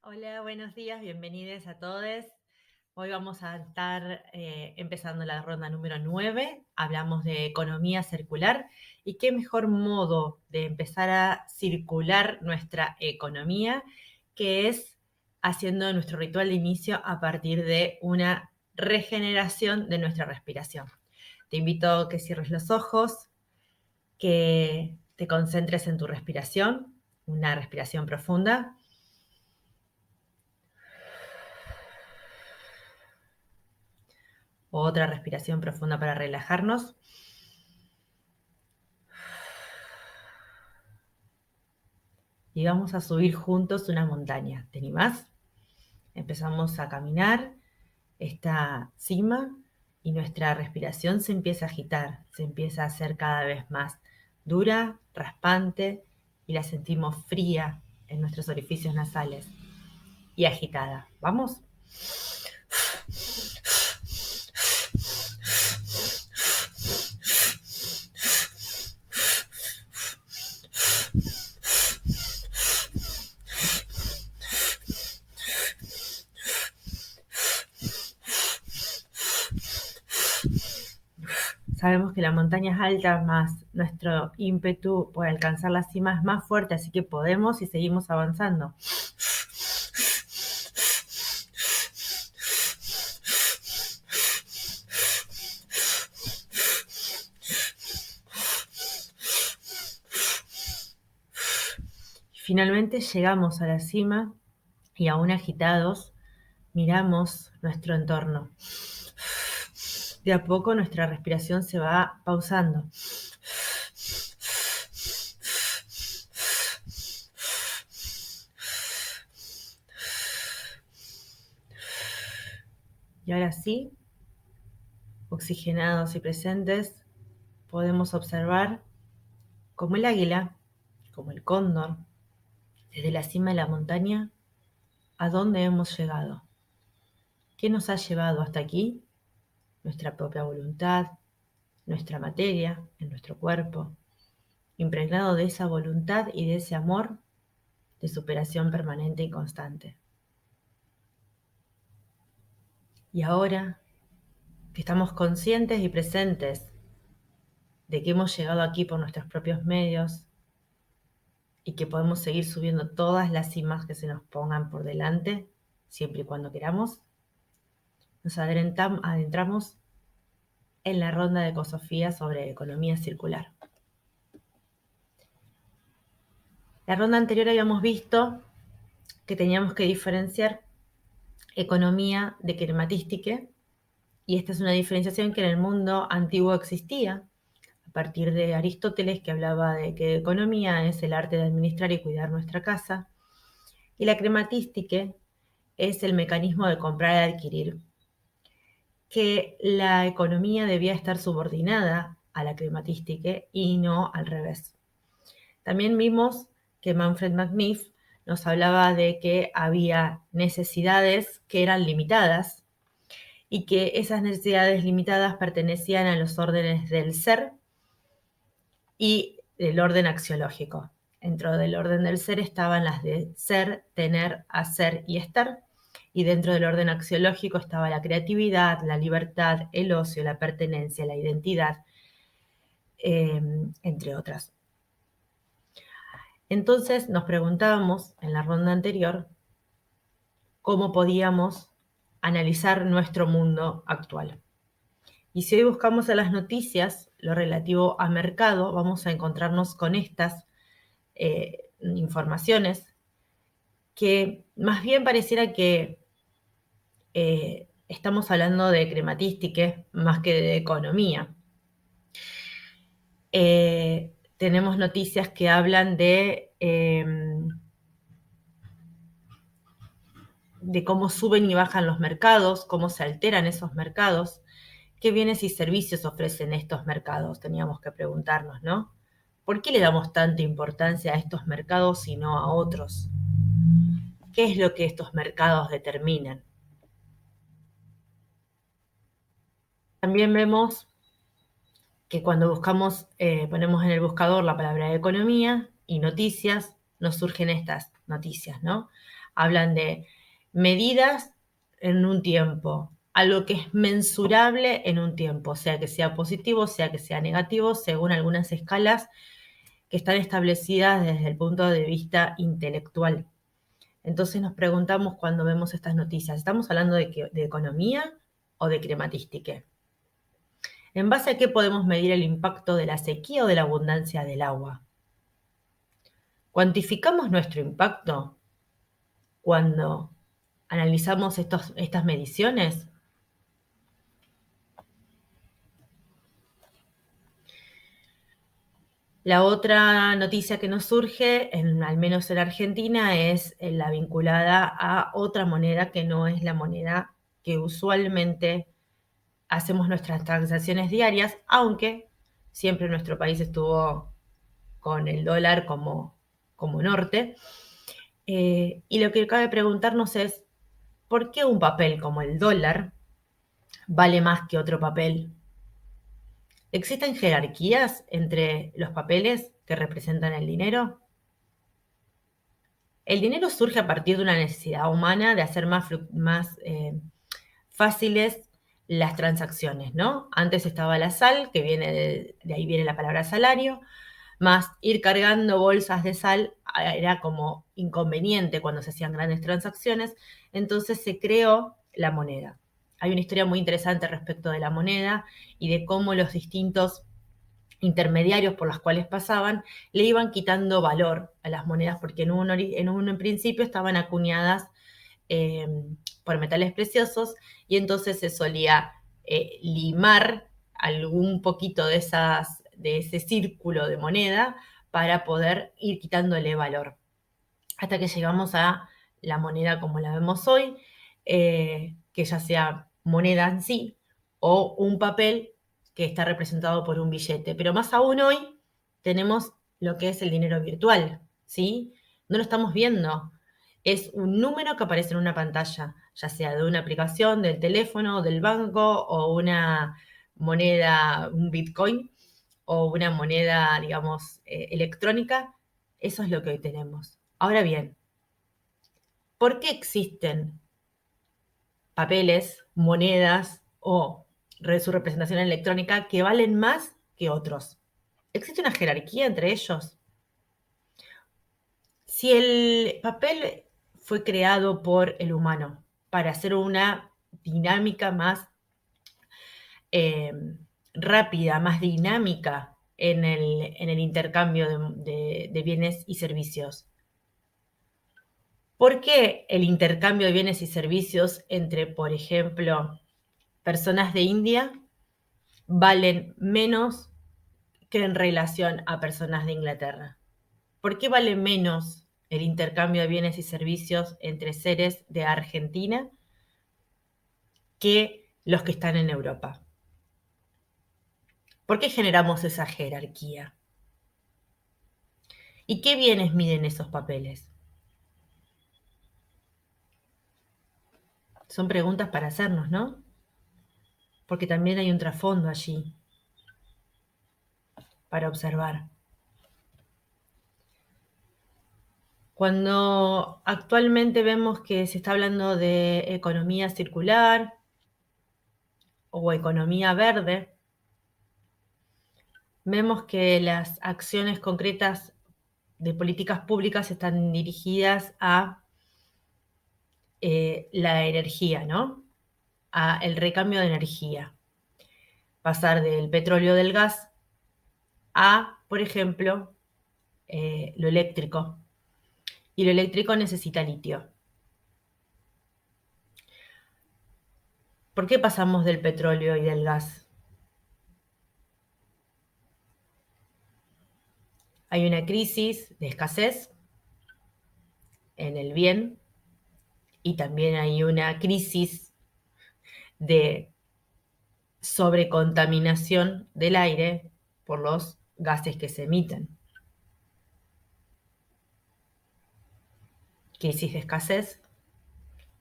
Hola, buenos días, bienvenidos a todos. Hoy vamos a estar empezando la ronda número 9. Hablamos de economía circular y qué mejor modo de empezar a circular nuestra economía que es haciendo nuestro ritual de inicio a partir de una regeneración de nuestra respiración. Te invito a que cierres los ojos, que te concentres en tu respiración, una respiración profunda. Otra respiración profunda para relajarnos. Y vamos a subir juntos una montaña. ¿Te animás? Empezamos a caminar esta cima y nuestra respiración se empieza a agitar, se empieza a hacer cada vez más dura, raspante y la sentimos fría en nuestros orificios nasales y agitada. ¿Vamos? Sabemos que la montaña es alta, más nuestro ímpetu por alcanzar la cima es más fuerte, así que podemos y seguimos avanzando. Finalmente llegamos a la cima y aún agitados miramos nuestro entorno. De a poco nuestra respiración se va pausando. Y ahora sí, oxigenados y presentes, podemos observar como el águila, como el cóndor, desde la cima de la montaña, a dónde hemos llegado. ¿Qué nos ha llevado hasta aquí? Nuestra propia voluntad, nuestra materia en nuestro cuerpo, impregnado de esa voluntad y de ese amor de superación permanente y constante. Y ahora que estamos conscientes y presentes de que hemos llegado aquí por nuestros propios medios y que podemos seguir subiendo todas las cimas que se nos pongan por delante, siempre y cuando queramos, nos adentramos en la ronda de ecosofía sobre economía circular. La ronda anterior habíamos visto que teníamos que diferenciar economía de crematística, y esta es una diferenciación que en el mundo antiguo existía, a partir de Aristóteles, que hablaba de que economía es el arte de administrar y cuidar nuestra casa, y la crematística es el mecanismo de comprar y adquirir, que la economía debía estar subordinada a la crematística y no al revés. También vimos que Manfred McNiff nos hablaba de que había necesidades que eran limitadas y que esas necesidades limitadas pertenecían a los órdenes del ser y del orden axiológico. Dentro del orden del ser estaban las de ser, tener, hacer y estar, y dentro del orden axiológico estaba la creatividad, la libertad, el ocio, la pertenencia, la identidad, entre otras. Entonces nos preguntábamos en la ronda anterior cómo podíamos analizar nuestro mundo actual. Y si hoy buscamos en las noticias lo relativo a mercado, vamos a encontrarnos con estas informaciones que más bien pareciera que estamos hablando de crematística más que de economía. Tenemos noticias que hablan de cómo suben y bajan los mercados, cómo se alteran esos mercados, qué bienes y servicios ofrecen estos mercados, teníamos que preguntarnos, ¿no? ¿Por qué le damos tanta importancia a estos mercados y no a otros? ¿Qué es lo que estos mercados determinan? También vemos que cuando buscamos, ponemos en el buscador la palabra economía y noticias, nos surgen estas. noticias, ¿no? Hablan de medidas en un tiempo, algo que es mensurable en un tiempo, sea que sea positivo, sea que sea negativo, según algunas escalas que están establecidas desde el punto de vista intelectual. Entonces nos preguntamos cuando vemos estas noticias, ¿estamos hablando de economía o de crematística? ¿En base a qué podemos medir el impacto de la sequía o de la abundancia del agua? ¿Cuantificamos nuestro impacto cuando analizamos estas mediciones? La otra noticia que nos surge, al menos en Argentina, es la vinculada a otra moneda que no es la moneda que usualmente hacemos nuestras transacciones diarias, aunque siempre nuestro país estuvo con el dólar como norte. Y lo que cabe preguntarnos es, ¿por qué un papel como el dólar vale más que otro papel? ¿Existen jerarquías entre los papeles que representan el dinero? El dinero surge a partir de una necesidad humana de hacer más fáciles las transacciones, ¿no? Antes estaba la sal, que viene de ahí viene la palabra salario, más ir cargando bolsas de sal era como inconveniente cuando se hacían grandes transacciones, entonces se creó la moneda. Hay una historia muy interesante respecto de la moneda y de cómo los distintos intermediarios por los cuales pasaban le iban quitando valor a las monedas porque en principio estaban acuñadas eh, por metales preciosos y entonces se solía limar algún poquito de ese círculo de moneda para poder ir quitándole valor. Hasta que llegamos a la moneda como la vemos hoy, que ya sea moneda en sí o un papel que está representado por un billete. Pero más aún hoy tenemos lo que es el dinero virtual, ¿sí? No lo estamos viendo. Es un número que aparece en una pantalla, ya sea de una aplicación, del teléfono, del banco o una moneda, un Bitcoin o una moneda, digamos, electrónica. Eso es lo que hoy tenemos. Ahora bien, ¿por qué existen papeles, monedas o su representación electrónica que valen más que otros? ¿Existe una jerarquía entre ellos? Si el papel fue creado por el humano para hacer una dinámica más eh, rápida, más dinámica en el intercambio de bienes y servicios, ¿por qué el intercambio de bienes y servicios entre, por ejemplo, personas de India valen menos que en relación a personas de Inglaterra? ¿Por qué vale menos el intercambio de bienes y servicios entre seres de Argentina que los que están en Europa? ¿Por qué generamos esa jerarquía? ¿Y qué bienes miden esos papeles? Son preguntas para hacernos, ¿no? Porque también hay un trasfondo allí para observar. Cuando actualmente vemos que se está hablando de economía circular o economía verde, vemos que las acciones concretas de políticas públicas están dirigidas a la energía, ¿no? A el recambio de energía. Pasar del petróleo, del gas, a, por ejemplo, lo eléctrico. Y lo eléctrico necesita litio. ¿Por qué pasamos del petróleo y del gas? Hay una crisis de escasez en el bien y también hay una crisis de sobrecontaminación del aire por los gases que se emiten. Crisis de escasez,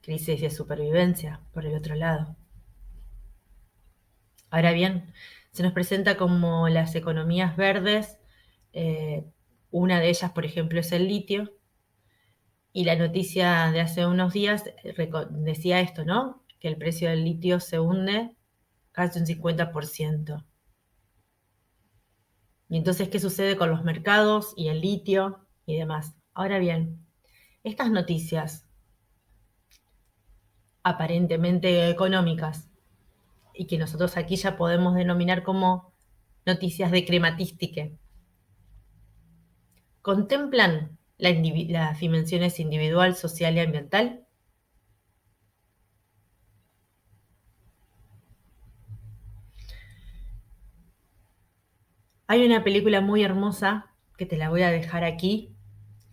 crisis de supervivencia, por el otro lado. Ahora bien, se nos presenta como las economías verdes, una de ellas, por ejemplo, es el litio, Y la noticia de hace unos días decía esto, ¿no? Que el precio del litio se hunde casi un 50%. Y entonces, ¿qué sucede con los mercados y el litio y demás? Ahora bien, estas noticias aparentemente económicas y que nosotros aquí ya podemos denominar como noticias de crematística, ¿contemplan las dimensiones individual, social y ambiental? Hay una película muy hermosa que te la voy a dejar aquí,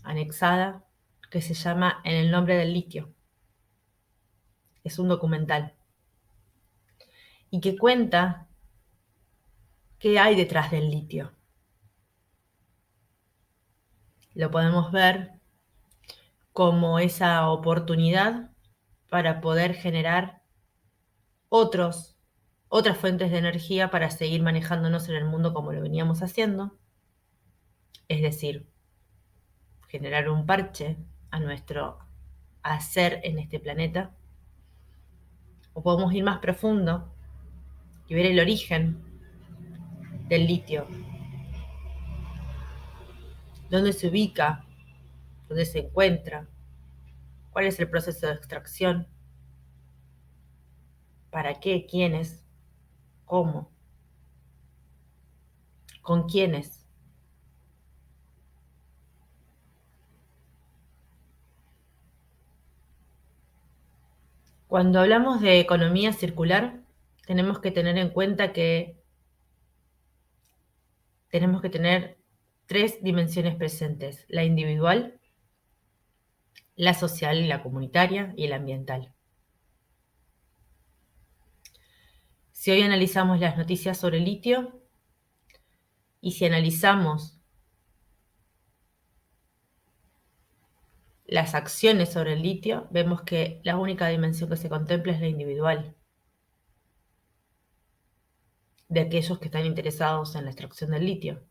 anexada, que se llama En el nombre del litio. Es un documental y que cuenta qué hay detrás del litio. Lo podemos ver como esa oportunidad para poder generar otras fuentes de energía para seguir manejándonos en el mundo como lo veníamos haciendo, es decir, generar un parche a nuestro hacer en este planeta, o podemos ir más profundo y ver el origen del litio, dónde se ubica, dónde se encuentra, cuál es el proceso de extracción, para qué, quiénes, cómo, con quiénes. Cuando hablamos de economía circular, tenemos que tener en cuenta que tenemos que tener tres dimensiones presentes: la individual, la social y la comunitaria y la ambiental. Si hoy analizamos las noticias sobre el litio y si analizamos las acciones sobre el litio, vemos que la única dimensión que se contempla es la individual, de aquellos que están interesados en la extracción del litio.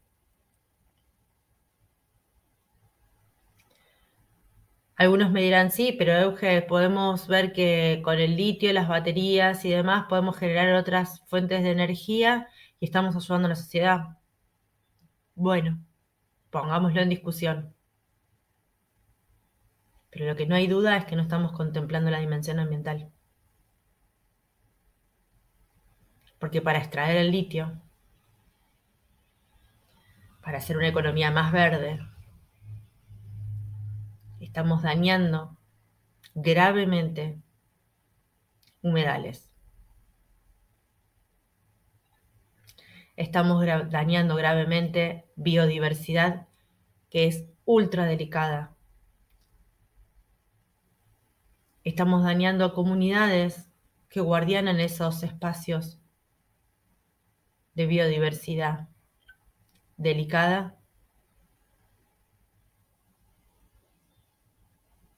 Algunos me dirán, sí, pero Euge, podemos ver que con el litio, las baterías y demás podemos generar otras fuentes de energía y estamos ayudando a la sociedad. Bueno, pongámoslo en discusión. Pero lo que no hay duda es que no estamos contemplando la dimensión ambiental. Porque para extraer el litio, para hacer una economía más verde, estamos dañando gravemente humedales. Estamos dañando gravemente biodiversidad, que es ultra delicada. Estamos dañando a comunidades que guardianan esos espacios de biodiversidad delicada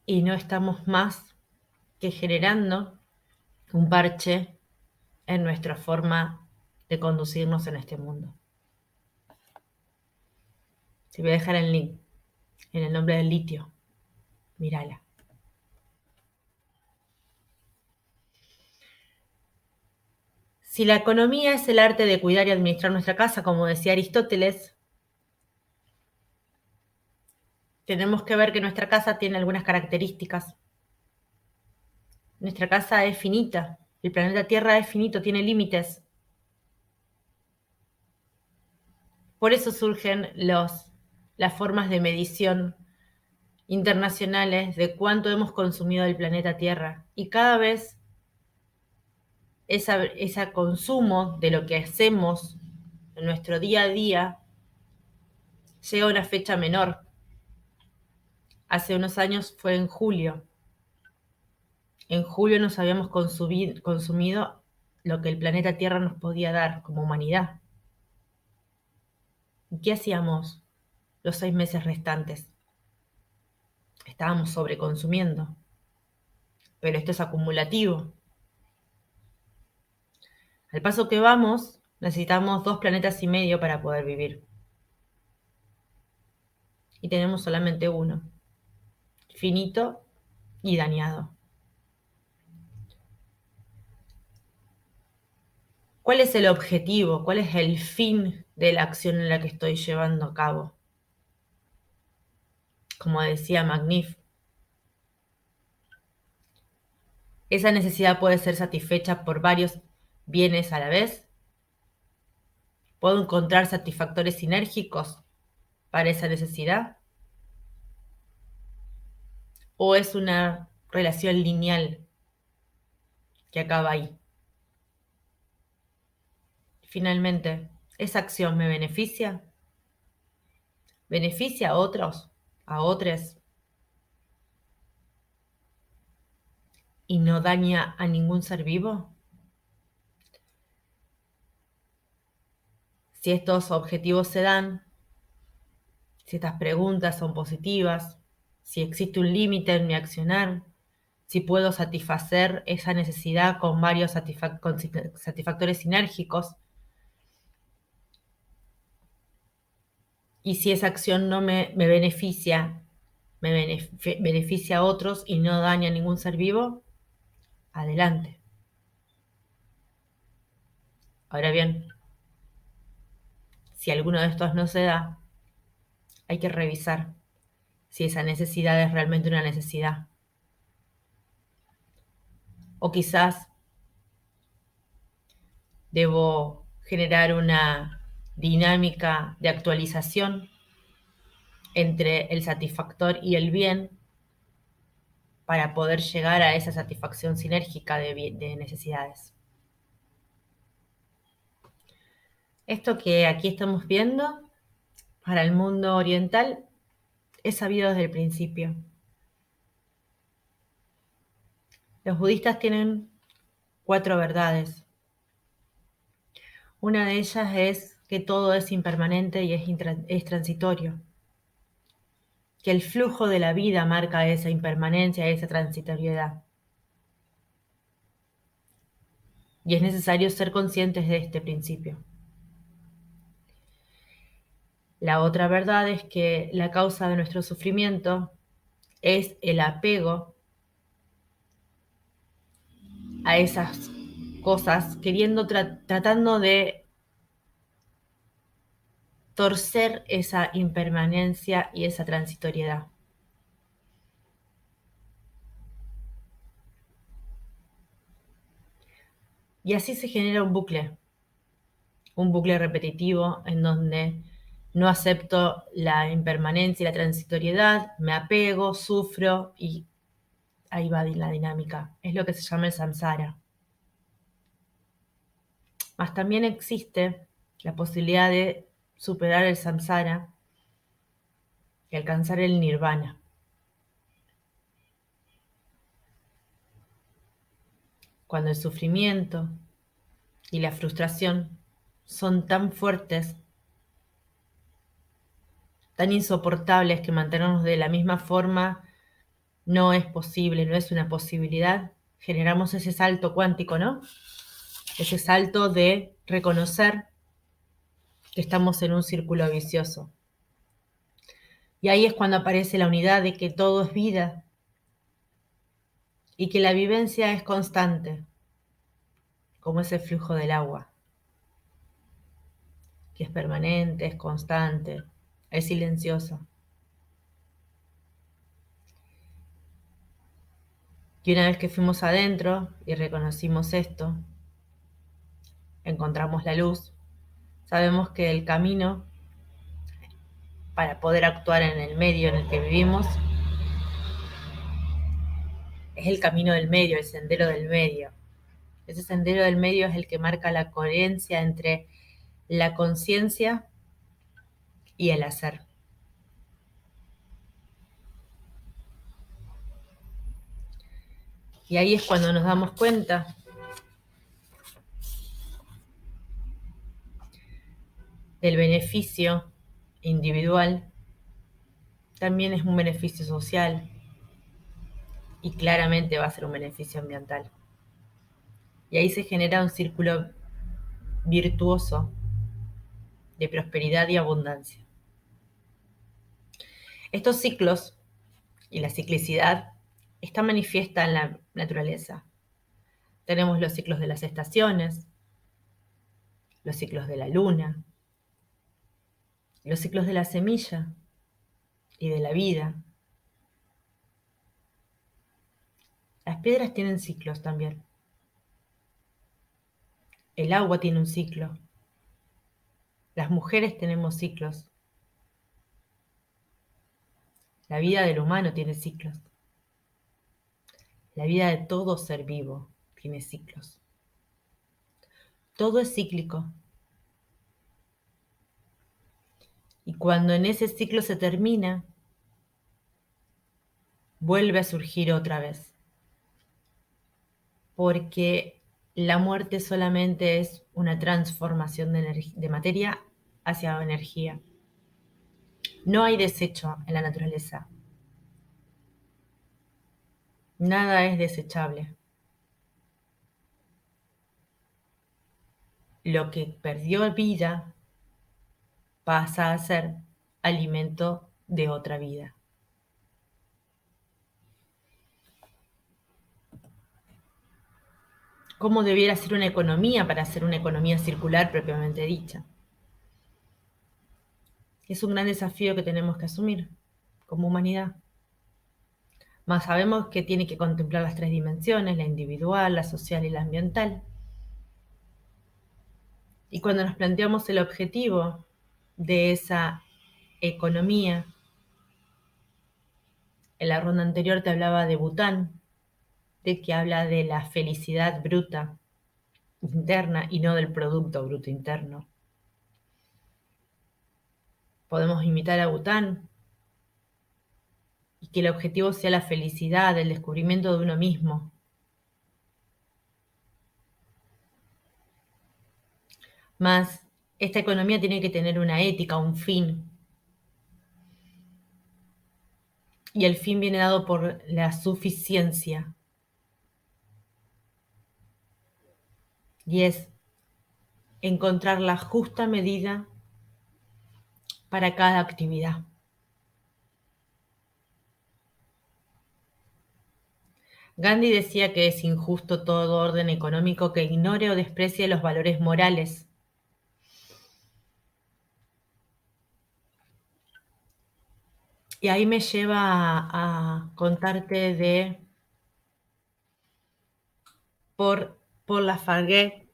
y no estamos más que generando un parche en nuestra forma de conducirnos en este mundo. Te voy a dejar el link en el nombre del litio. Mírala. Si la economía es el arte de cuidar y administrar nuestra casa, como decía Aristóteles, tenemos que ver que nuestra casa tiene algunas características. Nuestra casa es finita, el planeta Tierra es finito, tiene límites. Por eso surgen las formas de medición internacionales de cuánto hemos consumido del planeta Tierra. Y cada vez ese consumo de lo que hacemos en nuestro día a día llega a una fecha menor. Hace unos años fue en julio. En julio nos habíamos consumido lo que el planeta Tierra nos podía dar como humanidad. ¿Y qué hacíamos los 6 meses restantes? Estábamos sobreconsumiendo. Pero esto es acumulativo. Al paso que vamos, necesitamos 2 planetas y medio para poder vivir. Y tenemos solamente uno. finito y dañado. ¿Cuál es el objetivo? ¿Cuál es el fin de la acción en la que estoy llevando a cabo? Como decía Magnif, esa necesidad puede ser satisfecha por varios bienes a la vez. ¿Puedo encontrar satisfactores sinérgicos para esa necesidad? ¿O es una relación lineal que acaba ahí? Finalmente, ¿esa acción me beneficia? ¿Beneficia a otros, a otros, y no daña a ningún ser vivo? Si estos objetivos se dan, si estas preguntas son positivas, si existe un límite en mi accionar, si puedo satisfacer esa necesidad con varios satisfactores sinérgicos, y si esa acción no me beneficia, beneficia a otros y no daña a ningún ser vivo, adelante. Ahora bien, si alguno de estos no se da, hay que revisar si esa necesidad es realmente una necesidad. O quizás debo generar una dinámica de actualización entre el satisfactor y el bien para poder llegar a esa satisfacción sinérgica de necesidades. Esto que aquí estamos viendo para el mundo oriental es sabido desde el principio. Los budistas tienen 4 verdades. Una de ellas es que todo es impermanente y es transitorio. Que el flujo de la vida marca esa impermanencia, esa transitoriedad. Y es necesario ser conscientes de este principio. La otra verdad es que la causa de nuestro sufrimiento es el apego a esas cosas, tratando de torcer esa impermanencia y esa transitoriedad. Y así se genera un bucle repetitivo en donde no acepto la impermanencia y la transitoriedad, me apego, sufro y ahí va la dinámica. Es lo que se llama el samsara. Mas también existe la posibilidad de superar el samsara y alcanzar el nirvana. Cuando el sufrimiento y la frustración son tan fuertes, tan insoportables, que mantenernos de la misma forma no es posible, no es una posibilidad, generamos ese salto cuántico, ¿no? Ese salto de reconocer que estamos en un círculo vicioso. Y ahí es cuando aparece la unidad de que todo es vida y que la vivencia es constante, como ese flujo del agua, que es permanente, es constante, es silencioso. Y una vez que fuimos adentro y reconocimos esto, encontramos la luz, sabemos que el camino para poder actuar en el medio en el que vivimos es el camino del medio, el sendero del medio. Ese sendero del medio es el que marca la coherencia entre la conciencia y el hacer. Y ahí es cuando nos damos cuenta del beneficio individual, también es un beneficio social y claramente va a ser un beneficio ambiental. Y ahí se genera un círculo virtuoso de prosperidad y abundancia. Estos ciclos y la ciclicidad está manifiesta en la naturaleza. Tenemos los ciclos de las estaciones, los ciclos de la luna, los ciclos de la semilla y de la vida. Las piedras tienen ciclos también. El agua tiene un ciclo. Las mujeres tenemos ciclos. La vida del humano tiene ciclos. La vida de todo ser vivo tiene ciclos. Todo es cíclico. Y cuando en ese ciclo se termina, vuelve a surgir otra vez. Porque la muerte solamente es una transformación de materia hacia energía. No hay desecho en la naturaleza. Nada es desechable. Lo que perdió vida pasa a ser alimento de otra vida. ¿Cómo debiera ser una economía para ser una economía circular propiamente dicha? Es un gran desafío que tenemos que asumir como humanidad. Mas sabemos que tiene que contemplar las tres dimensiones, la individual, la social y la ambiental. Y cuando nos planteamos el objetivo de esa economía, en la ronda anterior te hablaba de Bután, de que habla de la felicidad bruta interna y no del producto bruto interno. Podemos imitar a Bután y que el objetivo sea la felicidad, el descubrimiento de uno mismo. Más, esta economía tiene que tener una ética, un fin. Y el fin viene dado por la suficiencia. Y es encontrar la justa medida para cada actividad. Gandhi decía que es injusto todo orden económico que ignore o desprecie los valores morales. Y ahí me lleva a contarte de Paul Lafargue,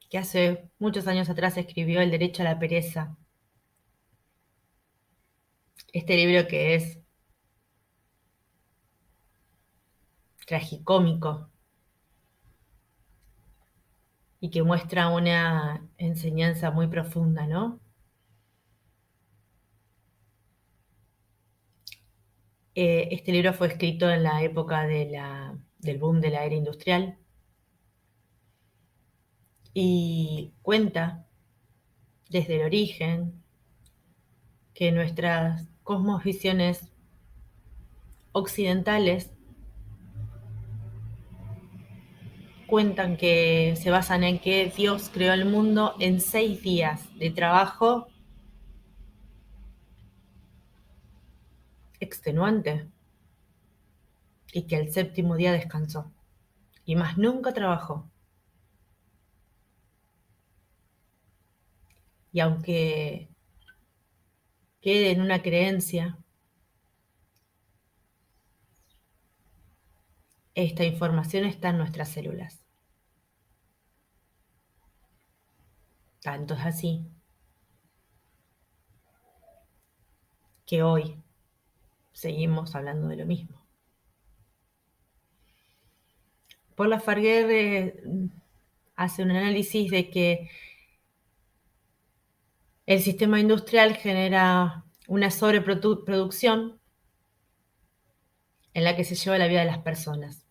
que hace muchos años atrás escribió El derecho a la pereza. Este libro que es tragicómico y que muestra una enseñanza muy profunda, ¿no? Este libro fue escrito en la época del boom de la era industrial y cuenta desde el origen que nuestras cosmovisiones occidentales cuentan que se basan en que Dios creó el mundo en 6 días de trabajo extenuante y que el séptimo día descansó y más nunca trabajó. Y aunque quede en una creencia, esta información está en nuestras células. Tanto es así que hoy seguimos hablando de lo mismo. Paul Lafargue hace un análisis de que el sistema industrial genera una sobreproducción en la que se lleva la vida de las personas.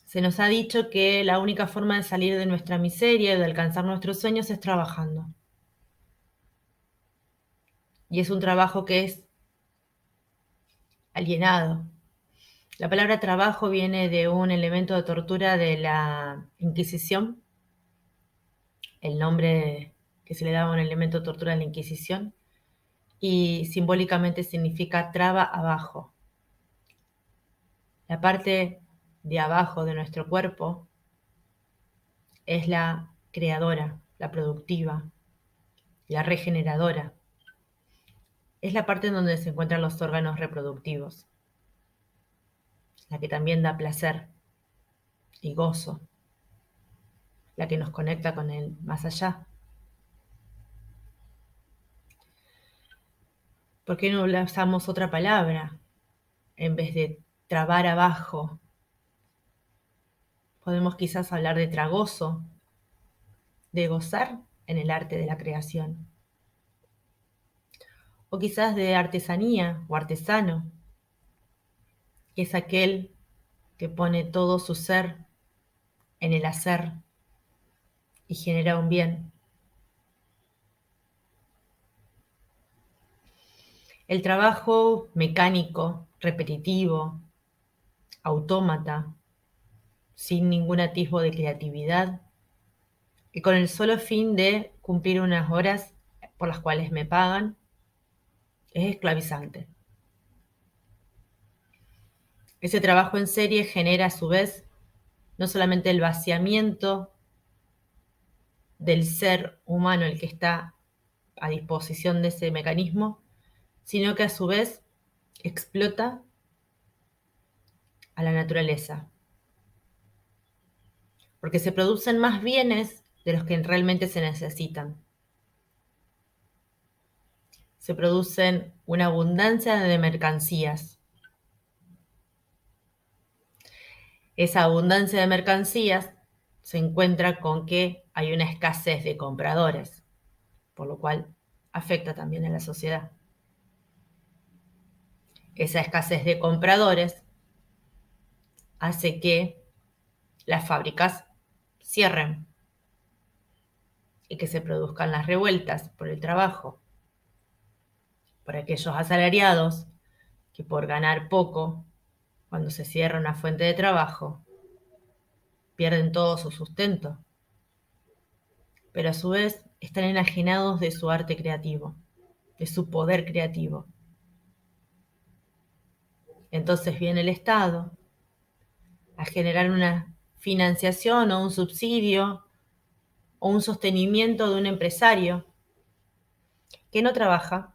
Se nos ha dicho que la única forma de salir de nuestra miseria y de alcanzar nuestros sueños es trabajando. Y es un trabajo que es alienado. La palabra trabajo viene de un elemento de tortura de la Inquisición, el nombre que se le daba a un elemento de tortura de la Inquisición, y simbólicamente significa traba abajo. La parte de abajo de nuestro cuerpo es la creadora, la productiva, la regeneradora. Es la parte en donde se encuentran los órganos reproductivos, la que también da placer y gozo, la que nos conecta con el más allá. ¿Por qué no usamos otra palabra? En vez de trabar abajo, podemos quizás hablar de tragoso, de gozar en el arte de la creación. O quizás de artesanía o artesano, que es aquel que pone todo su ser en el hacer y genera un bien. El trabajo mecánico, repetitivo, autómata, sin ningún atisbo de creatividad, y con el solo fin de cumplir unas horas por las cuales me pagan, es esclavizante. Ese trabajo en serie genera a su vez no solamente el vaciamiento del ser humano, el que está a disposición de ese mecanismo, sino que a su vez explota a la naturaleza, porque se producen más bienes de los que realmente se necesitan. Se producen una abundancia de mercancías. Esa abundancia de mercancías se encuentra con que hay una escasez de compradores, por lo cual afecta también a la sociedad. Esa escasez de compradores hace que las fábricas cierren y que se produzcan las revueltas por el trabajo, por aquellos asalariados que por ganar poco, cuando se cierra una fuente de trabajo, pierden todo su sustento, pero a su vez están enajenados de su arte creativo, de su poder creativo. Entonces viene el Estado a generar una financiación o un subsidio o un sostenimiento de un empresario que no trabaja,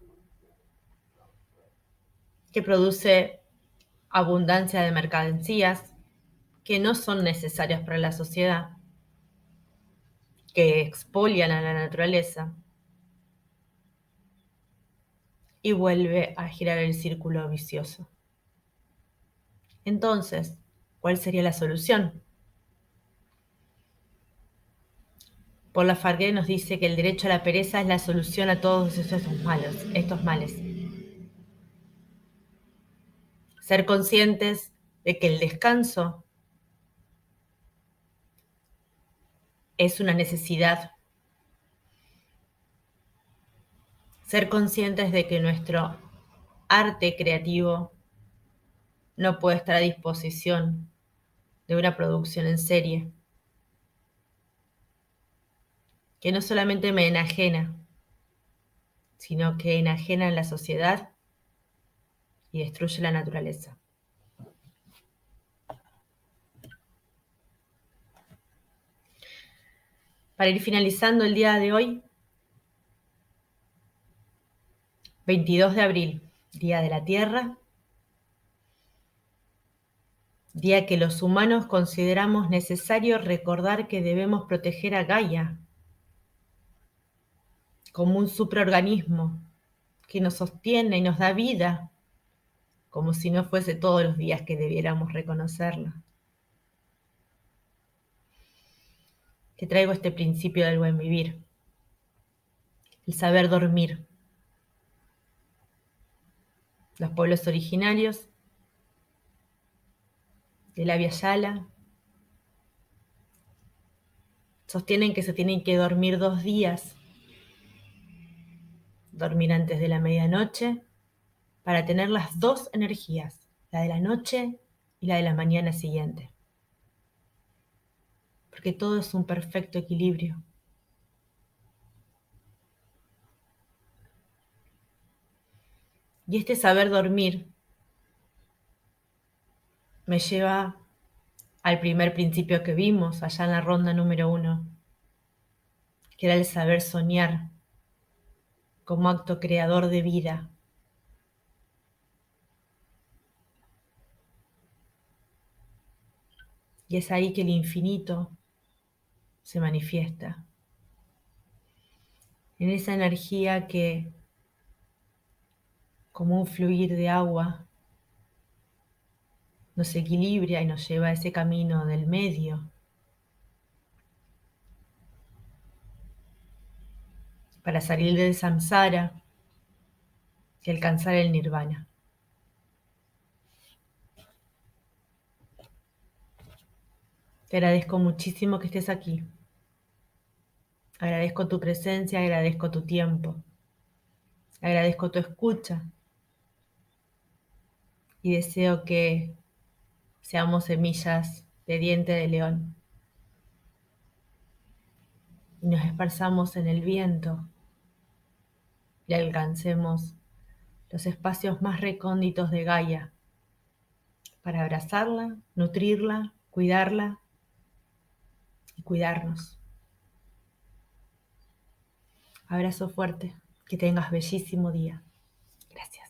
que produce abundancia de mercancías que no son necesarias para la sociedad, que expolian a la naturaleza y vuelve a girar el círculo vicioso. Entonces, ¿cuál sería la solución? Paul Lafargue nos dice que el derecho a la pereza es la solución a todos estos males. Ser conscientes de que el descanso es una necesidad. Ser conscientes de que nuestro arte creativo no puede estar a disposición de una producción en serie, que no solamente me enajena, sino que enajena en la sociedad y destruye la naturaleza. Para ir finalizando el día de hoy, 22 de abril, Día de la Tierra, día que los humanos consideramos necesario recordar que debemos proteger a Gaia como un supraorganismo que nos sostiene y nos da vida, como si no fuese todos los días que debiéramos reconocerla. Te traigo este principio del buen vivir, el saber dormir. Los pueblos originarios del Abya Yala sostienen que se tienen que dormir 2 días, dormir antes de la medianoche, para tener las 2 energías, la de la noche y la de la mañana siguiente. Porque todo es un perfecto equilibrio. Y este saber dormir me lleva al primer principio que vimos allá en la ronda número 1, que era el saber soñar como acto creador de vida. Y es ahí que el infinito se manifiesta, en esa energía que, como un fluir de agua, nos equilibra y nos lleva a ese camino del medio para salir del samsara y alcanzar el nirvana. Te agradezco muchísimo que estés aquí. Agradezco tu presencia, agradezco tu tiempo, agradezco tu escucha y deseo que seamos semillas de diente de león y nos esparzamos en el viento y alcancemos los espacios más recónditos de Gaia para abrazarla, nutrirla, cuidarla y cuidarnos. Abrazo fuerte, que tengas bellísimo día. Gracias.